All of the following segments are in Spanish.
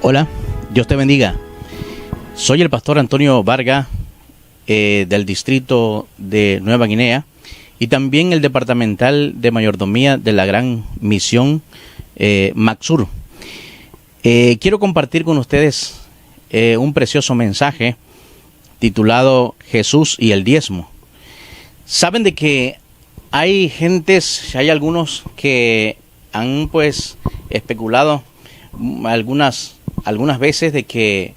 Hola, Dios te bendiga. Soy el pastor Antonio Vargas del distrito de Nueva Guinea y también el departamental de mayordomía de la Gran Misión Maxur. Quiero compartir con ustedes un precioso mensaje titulado Jesús y el diezmo. Saben de que hay algunos que han especulado algunas veces de que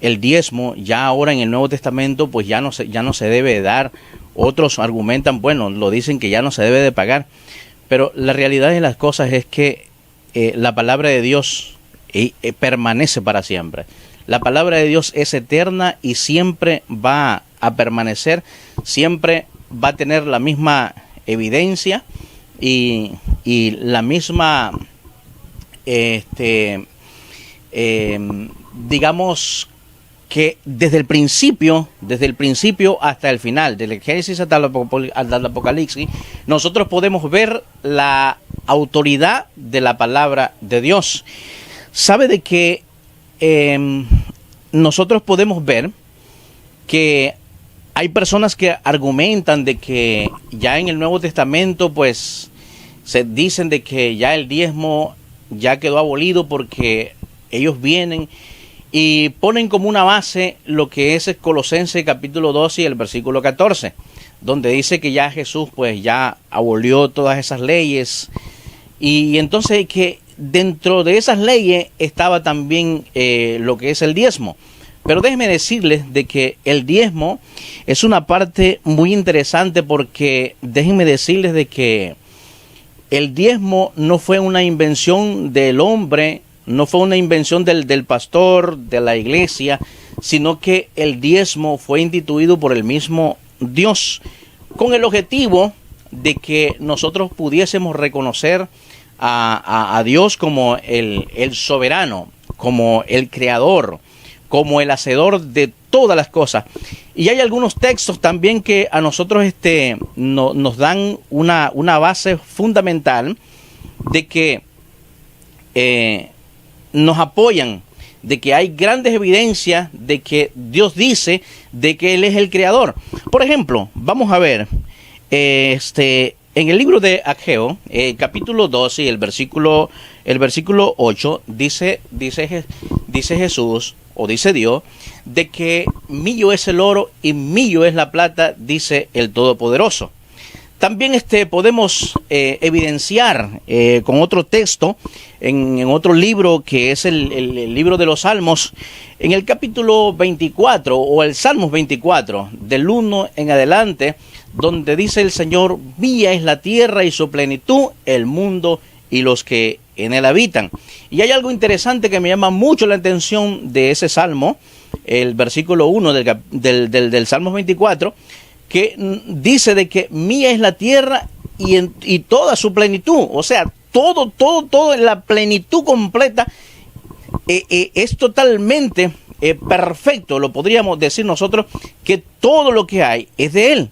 el diezmo ya ahora en el Nuevo Testamento ya no se debe dar. Otros argumentan, lo dicen que ya no se debe de pagar, pero la realidad de las cosas es que la palabra de Dios permanece para siempre. La palabra de Dios es eterna y siempre va a permanecer, siempre va a tener la misma evidencia y la misma digamos que desde el principio hasta el final, del Génesis hasta el Apocalipsis, nosotros podemos ver la autoridad de la palabra de Dios. Sabe de que nosotros podemos ver que hay personas que argumentan de que ya en el Nuevo Testamento se dicen de que ya el diezmo ya quedó abolido, porque ellos vienen y ponen como una base lo que es Colosenses capítulo 12 y el versículo 14, donde dice que ya Jesús ya abolió todas esas leyes, y entonces que dentro de esas leyes estaba también lo que es el diezmo. Pero déjenme decirles de que el diezmo es una parte muy interesante, porque déjenme decirles de que el diezmo no fue una invención del hombre, no fue una invención del pastor, de la iglesia, sino que el diezmo fue instituido por el mismo Dios, con el objetivo de que nosotros pudiésemos reconocer a Dios como el soberano, como el creador, como el hacedor de todas las cosas. Y hay algunos textos también que a nosotros nos dan una base fundamental de que nos apoyan, de que hay grandes evidencias de que Dios dice de que Él es el creador. Por ejemplo, vamos a ver en el libro de Ageo, capítulo 12 y el versículo 8, dice Jesús, o dice Dios, de que mío es el oro y mío es la plata, dice el Todopoderoso. También podemos evidenciar con otro texto, en otro libro que es el libro de los Salmos, en el capítulo 24 o el Salmos 24, del 1 en adelante, donde dice el Señor: mía es la tierra y su plenitud, el mundo y los que en él habitan. Y hay algo interesante que me llama mucho la atención de ese salmo, el versículo 1 del Salmos 24, que dice de que mía es la tierra y toda su plenitud. O sea, todo en la plenitud completa es totalmente perfecto. Lo podríamos decir nosotros, que todo lo que hay es de Él.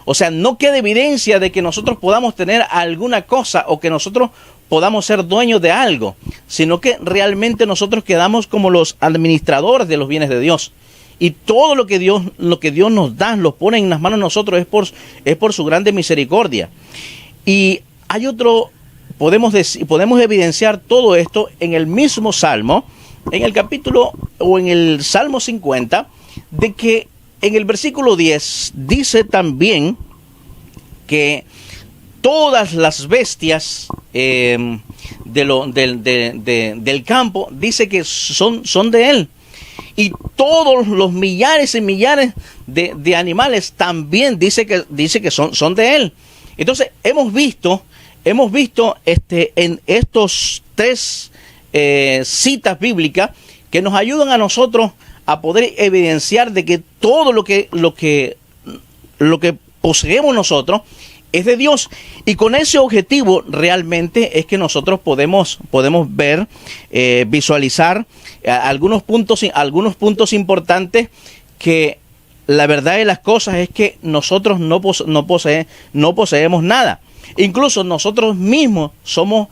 O sea, no queda evidencia de que nosotros podamos tener alguna cosa o que nosotros podamos ser dueños de algo, sino que realmente nosotros quedamos como los administradores de los bienes de Dios. Y todo lo que Dios nos da, lo pone en las manos de nosotros, es por su grande misericordia. Y hay podemos evidenciar todo esto en el mismo Salmo, en el capítulo o en el Salmo 50, de que en el versículo 10 dice también que todas las bestias del campo, dice que son de Él. Y todos los millares y millares de animales también dice que son de Él. Entonces hemos visto en estos tres citas bíblicas que nos ayudan a nosotros a poder evidenciar de que todo lo que poseemos nosotros es de Dios. Y con ese objetivo realmente es que nosotros podemos ver, visualizar algunos puntos importantes, que la verdad de las cosas es que nosotros no poseemos nada. Incluso nosotros mismos somos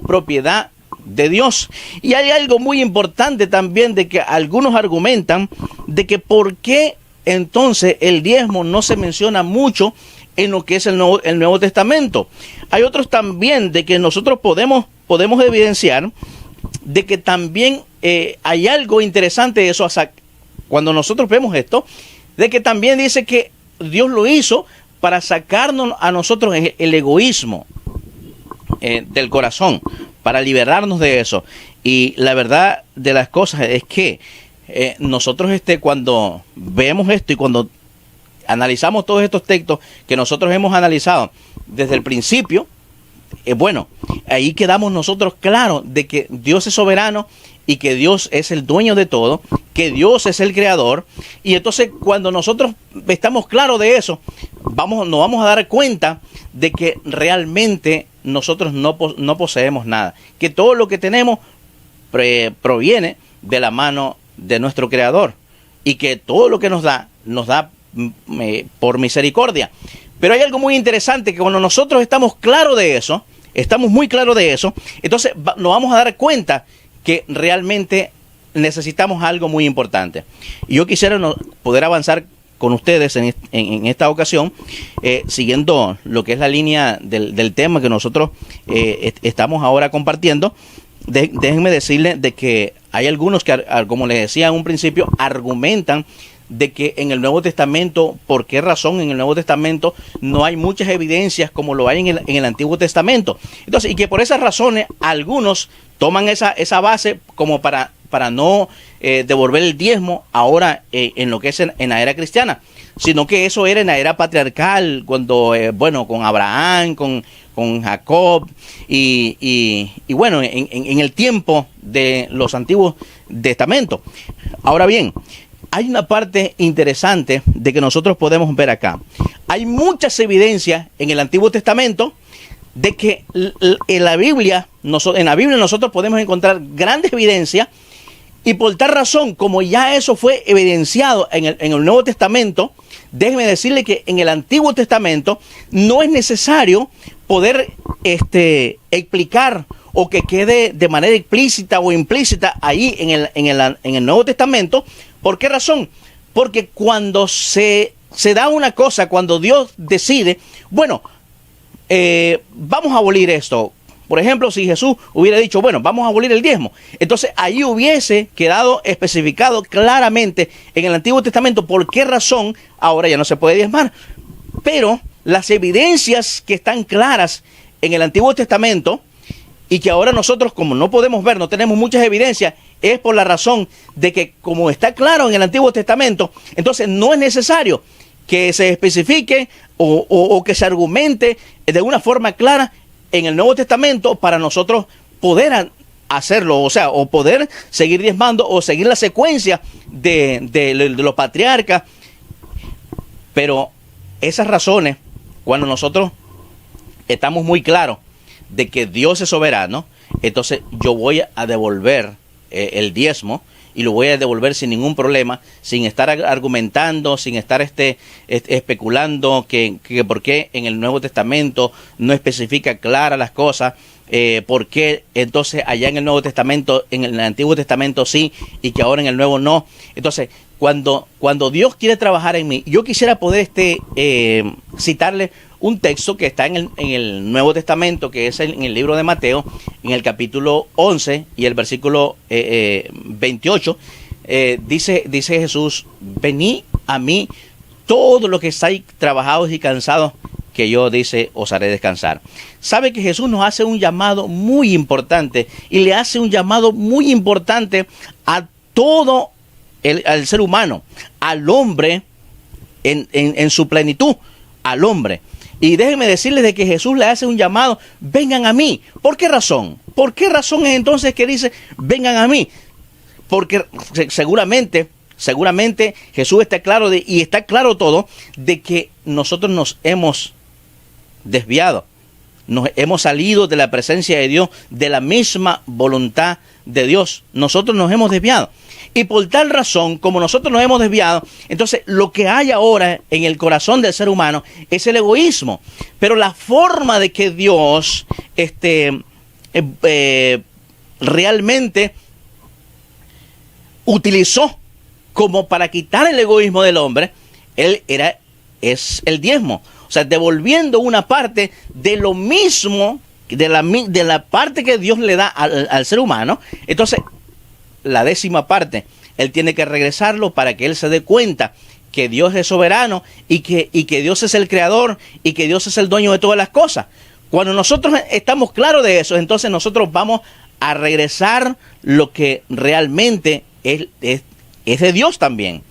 propiedad de Dios. Y hay algo muy importante también, de que algunos argumentan de que por qué entonces el diezmo no se menciona mucho en lo que es el Nuevo Testamento. Hay otros también de que nosotros podemos evidenciar de que también hay algo interesante de eso. Cuando nosotros vemos esto, de que también dice que Dios lo hizo para sacarnos a nosotros el egoísmo del corazón, para liberarnos de eso. Y la verdad de las cosas es que nosotros cuando vemos esto y cuando analizamos todos estos textos que nosotros hemos analizado desde el principio, bueno, ahí quedamos nosotros claros de que Dios es soberano y que Dios es el dueño de todo, que Dios es el creador. Y entonces cuando nosotros estamos claros de eso, nos vamos a dar cuenta de que realmente nosotros no poseemos nada, que todo lo que tenemos proviene de la mano de nuestro creador, y que todo lo que nos da por misericordia. Pero hay algo muy interesante, que cuando nosotros estamos claros de eso, estamos muy claros de eso, entonces nos vamos a dar cuenta que realmente necesitamos algo muy importante. Y yo quisiera poder avanzar con ustedes en esta ocasión, siguiendo lo que es la línea del tema que nosotros estamos ahora compartiendo. Déjenme decirles de que hay algunos que, como les decía en un principio, argumentan de que en el Nuevo Testamento, ¿por qué razón en el Nuevo Testamento no hay muchas evidencias como lo hay en el Antiguo Testamento? Entonces, y que por esas razones algunos toman esa base como para no devolver el diezmo ahora en lo que es en la era cristiana, sino que eso era en la era patriarcal, cuando, con Abraham, con Jacob, y bueno, en el tiempo de los Antiguos Testamentos. Ahora bien, hay una parte interesante de que nosotros podemos ver acá. Hay muchas evidencias en el Antiguo Testamento de que en la Biblia nosotros podemos encontrar grandes evidencias, y por tal razón, como ya eso fue evidenciado en el Nuevo Testamento, déjenme decirle que en el Antiguo Testamento no es necesario poder explicar o que quede de manera explícita o implícita ahí en el Nuevo Testamento. ¿Por qué razón? Porque cuando se da una cosa, cuando Dios decide, bueno, vamos a abolir esto. Por ejemplo, si Jesús hubiera dicho, bueno, vamos a abolir el diezmo, entonces ahí hubiese quedado especificado claramente en el Antiguo Testamento por qué razón ahora ya no se puede diezmar. Pero las evidencias que están claras en el Antiguo Testamento, y que ahora nosotros, como no podemos ver, no tenemos muchas evidencias, es por la razón de que, como está claro en el Antiguo Testamento, entonces no es necesario que se especifique o que se argumente de una forma clara en el Nuevo Testamento para nosotros poder hacerlo, o poder seguir diezmando o seguir la secuencia de los patriarcas. Pero esas razones, cuando nosotros estamos muy claros de que Dios es soberano, entonces yo voy a devolver el diezmo, y lo voy a devolver sin ningún problema, sin estar argumentando, sin estar especulando que por qué en el Nuevo Testamento no especifica claras las cosas, por qué entonces allá en el Nuevo Testamento, en el Antiguo Testamento sí, y que ahora en el Nuevo no. Entonces, cuando Dios quiere trabajar en mí, yo quisiera poder citarle un texto que está en el Nuevo Testamento, que es en el libro de Mateo, en el capítulo 11 y el versículo 28, dice Jesús: venid a mí todos los que estáis trabajados y cansados, que yo, dice, os haré descansar. Sabe que Jesús nos hace un llamado muy importante, y le hace un llamado muy importante a todo al ser humano, al hombre en su plenitud, al hombre. Y déjenme decirles de que Jesús le hace un llamado: vengan a mí. ¿Por qué razón? ¿Por qué razón es entonces que dice vengan a mí? Porque seguramente Jesús está claro y está claro todo de que nosotros nos hemos desviado, nos hemos salido de la presencia de Dios, de la misma voluntad de Dios. Nosotros nos hemos desviado. Y por tal razón, como nosotros nos hemos desviado, entonces lo que hay ahora en el corazón del ser humano es el egoísmo. Pero la forma de que Dios realmente utilizó como para quitar el egoísmo del hombre, es el diezmo. O sea, devolviendo una parte de lo mismo, de la parte que Dios le da al ser humano. Entonces, la 10ª parte, él tiene que regresarlo para que él se dé cuenta que Dios es soberano y que Dios es el creador y que Dios es el dueño de todas las cosas. Cuando nosotros estamos claros de eso, entonces nosotros vamos a regresar lo que realmente es de Dios también.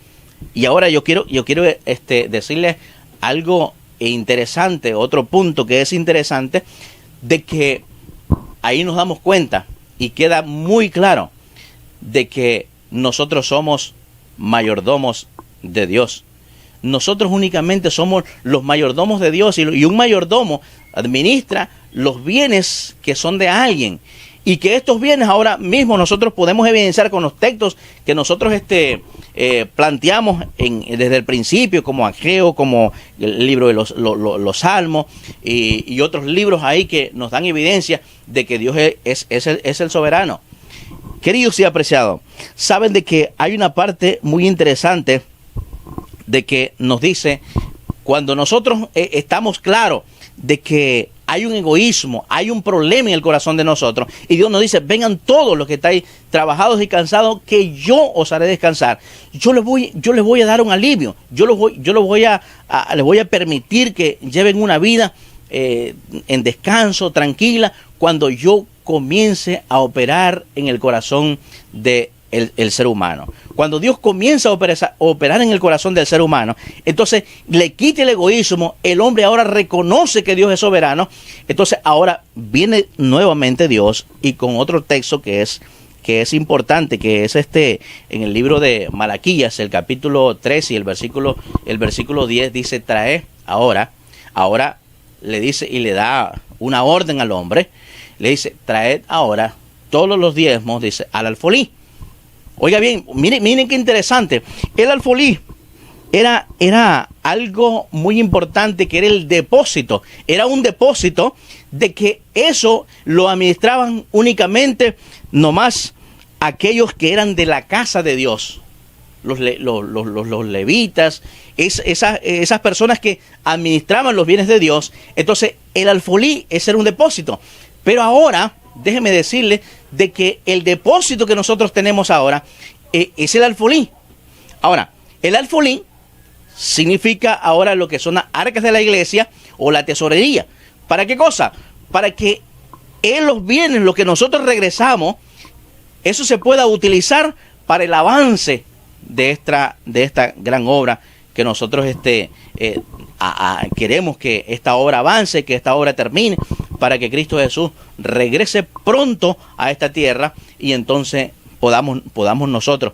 Y ahora yo quiero decirles algo interesante, otro punto que es interesante, de que ahí nos damos cuenta y queda muy claro de que nosotros somos mayordomos de Dios. Nosotros únicamente somos los mayordomos de Dios, y un mayordomo administra los bienes que son de alguien, y que estos bienes ahora mismo nosotros podemos evidenciar con los textos que nosotros planteamos desde el principio, como Ageo, como el libro de los Salmos y otros libros ahí que nos dan evidencia de que Dios es el soberano. Queridos y apreciados, saben de que hay una parte muy interesante de que nos dice, cuando nosotros estamos claros de que hay un egoísmo, hay un problema en el corazón de nosotros, y Dios nos dice, vengan todos los que estáis trabajados y cansados, que yo os haré descansar. Yo les voy a dar un alivio, les voy a permitir que lleven una vida en descanso, tranquila, cuando yo comience a operar en el corazón del ser humano. Cuando Dios comienza a operar en el corazón del ser humano, entonces le quita el egoísmo, el hombre ahora reconoce que Dios es soberano, entonces ahora viene nuevamente Dios, y con otro texto que es importante, que es en el libro de Malaquías, el capítulo 3 y el versículo 10, dice, trae ahora le dice y le da una orden al hombre, le dice, traed ahora todos los diezmos, dice, al alfolí. Oiga bien, miren qué interesante. El alfolí era algo muy importante, que era el depósito. Era un depósito de que eso lo administraban únicamente nomás aquellos que eran de la casa de Dios. Los levitas, esas personas que administraban los bienes de Dios. Entonces, el alfolí, ese era un depósito. Pero ahora, déjeme decirle de que el depósito que nosotros tenemos ahora es el alfolí. Ahora, el alfolí significa ahora lo que son las arcas de la iglesia o la tesorería. ¿Para qué cosa? Para que en los bienes, lo que nosotros regresamos, eso se pueda utilizar para el avance de esta gran obra que nosotros queremos que esta obra avance, que esta obra termine, para que Cristo Jesús regrese pronto a esta tierra, y entonces podamos nosotros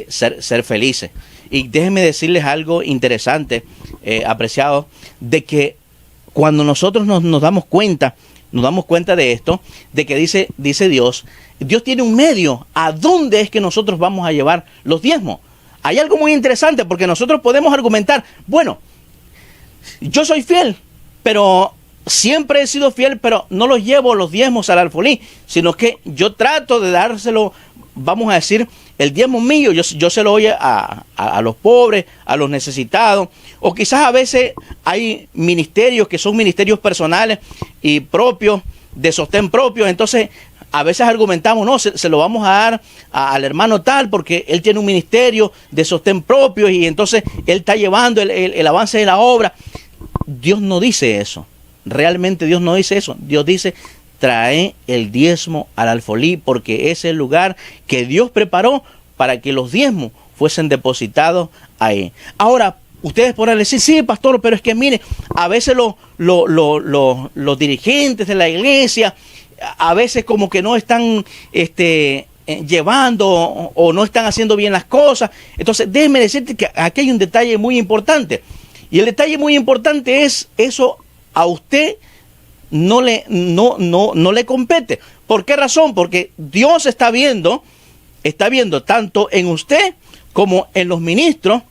ser felices. Y déjenme decirles algo interesante, apreciados, de que cuando nosotros nos damos cuenta de esto, de que dice Dios tiene un medio a dónde es que nosotros vamos a llevar los diezmos. Hay algo muy interesante, porque nosotros podemos argumentar, bueno, yo soy fiel, pero siempre he sido fiel, pero no los llevo los diezmos al alfolí, sino que yo trato de dárselo, vamos a decir, el diezmo mío, yo se lo doy a los pobres, a los necesitados, o quizás a veces hay ministerios que son ministerios personales y propios, de sostén propio, entonces a veces argumentamos, no, se lo vamos a dar al hermano tal porque él tiene un ministerio de sostén propio y entonces él está llevando el avance de la obra. Dios no dice eso. Realmente Dios no dice eso. Dios dice, trae el diezmo al alfolí, porque es el lugar que Dios preparó para que los diezmos fuesen depositados ahí. Ahora, ustedes podrán decir, sí, pastor, pero es que mire, a veces los dirigentes de la iglesia, a veces como que no están llevando o no están haciendo bien las cosas. Entonces, déjenme decirte que aquí hay un detalle muy importante. Y el detalle muy importante es eso, a usted no le compete. ¿Por qué razón? Porque Dios está viendo tanto en usted como en los ministros,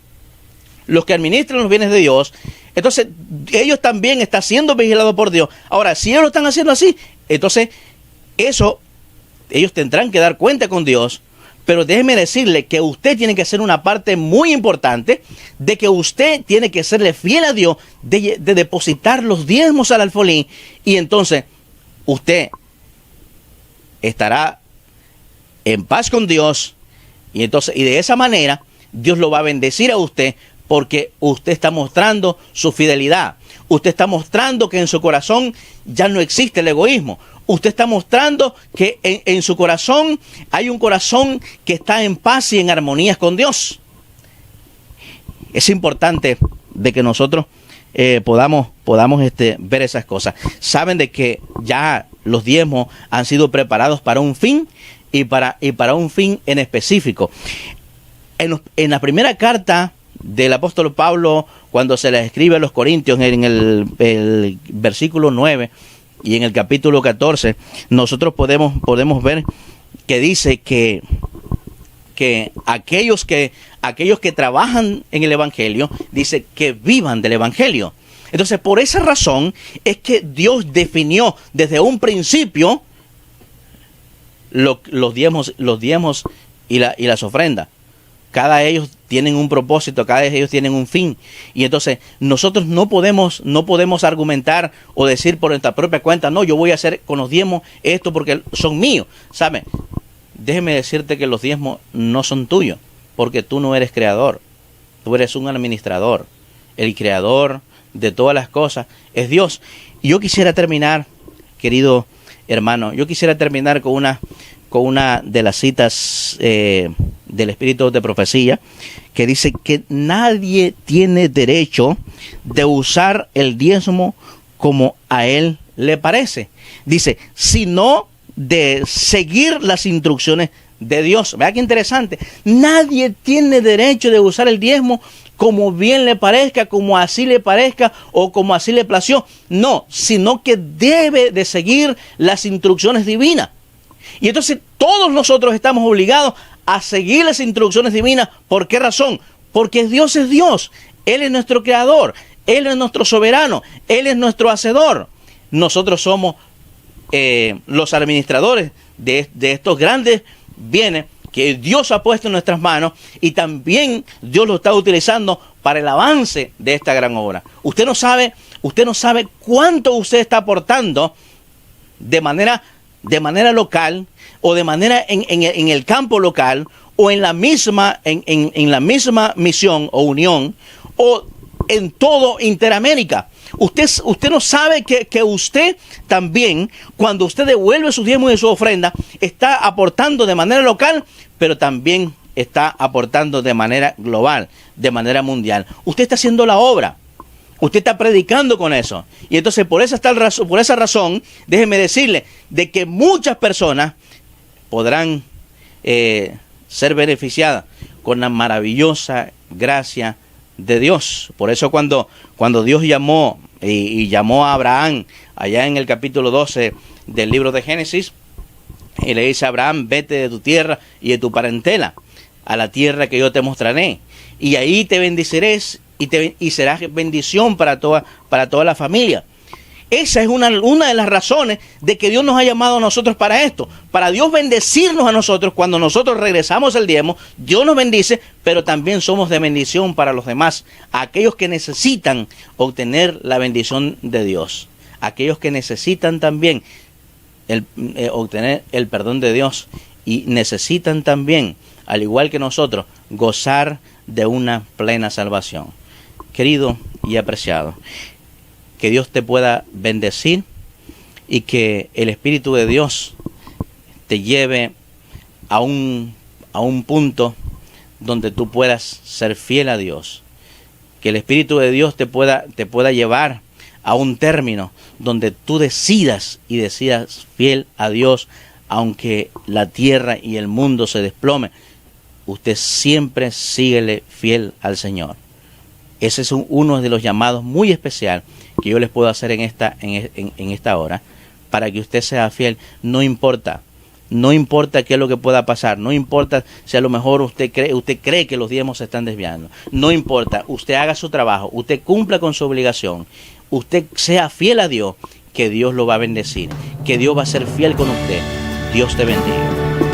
los que administran los bienes de Dios. Entonces, ellos también están siendo vigilados por Dios. Ahora, si ellos lo están haciendo así, entonces eso ellos tendrán que dar cuenta con Dios, pero déjeme decirle que usted tiene que ser una parte muy importante de que usted tiene que serle fiel a Dios, de depositar los diezmos al alfolí, y entonces usted estará en paz con Dios, y entonces, y de esa manera Dios lo va a bendecir a usted, porque usted está mostrando su fidelidad. Usted está mostrando que en su corazón ya no existe el egoísmo. Usted está mostrando que en su corazón hay un corazón que está en paz y en armonía con Dios. Es importante de que nosotros podamos ver esas cosas. Saben de que ya los diezmos han sido preparados para un fin y para un fin en específico. En la primera carta del apóstol Pablo, cuando se le escribe a los Corintios, en el versículo 9 y en el capítulo 14, nosotros podemos ver que dice que aquellos que trabajan en el evangelio, dice que vivan del evangelio. Entonces, por esa razón es que Dios definió desde un principio los diezmos y las ofrendas. Cada de ellos tienen un propósito, cada de ellos tienen un fin. Y entonces nosotros no podemos argumentar o decir por nuestra propia cuenta, no, yo voy a hacer con los diezmos esto porque son míos. ¿Sabe? Déjeme decirte que los diezmos no son tuyos, porque tú no eres creador. Tú eres un administrador. El creador de todas las cosas es Dios. Y yo quisiera terminar, querido hermano, con una de las citas del Espíritu de Profecía, que dice que nadie tiene derecho de usar el diezmo como a él le parece. Dice, sino de seguir las instrucciones de Dios. Vea qué interesante. Nadie tiene derecho de usar el diezmo como bien le parezca, como así le parezca o como así le plació. No, sino que debe de seguir las instrucciones divinas. Y entonces todos nosotros estamos obligados a seguir las instrucciones divinas. ¿Por qué razón? Porque Dios es Dios. Él es nuestro creador. Él es nuestro soberano. Él es nuestro hacedor. Nosotros somos los administradores de estos grandes bienes que Dios ha puesto en nuestras manos, y también Dios lo está utilizando para el avance de esta gran obra. Usted no sabe cuánto usted está aportando de manera local, o de manera en el campo local, o en la misma misión o unión, o en todo Interamérica. Usted no sabe que usted también, cuando usted devuelve sus diezmos y su ofrenda, está aportando de manera local, pero también está aportando de manera global, de manera mundial. Usted está haciendo la obra. Usted está predicando con eso. Y entonces por esa razón, déjeme decirle de que muchas personas podrán ser beneficiadas con la maravillosa gracia de Dios. Por eso cuando Dios llamó y llamó a Abraham allá en el capítulo 12 del libro de Génesis, y le dice a Abraham, vete de tu tierra y de tu parentela a la tierra que yo te mostraré, y ahí te bendeciré y serás bendición para toda la familia. Esa es una de las razones de que Dios nos ha llamado a nosotros para esto, para Dios bendecirnos a nosotros. Cuando nosotros regresamos el diezmo, Dios nos bendice, pero también somos de bendición para los demás, aquellos que necesitan obtener la bendición de Dios, aquellos que necesitan también obtener el perdón de Dios, y necesitan también, al igual que nosotros, gozar de una plena salvación. Querido y apreciado, que Dios te pueda bendecir y que el Espíritu de Dios te lleve a un punto donde tú puedas ser fiel a Dios. Que el Espíritu de Dios te pueda llevar a un término donde tú decidas fiel a Dios, aunque la tierra y el mundo se desplomen. Usted siempre síguele fiel al Señor. Ese es uno de los llamados muy especial que yo les puedo hacer en esta hora, para que usted sea fiel. No importa qué es lo que pueda pasar, no importa si a lo mejor usted cree que los diezmos se están desviando, no importa, usted haga su trabajo, usted cumpla con su obligación, usted sea fiel a Dios, que Dios lo va a bendecir, que Dios va a ser fiel con usted, Dios te bendiga.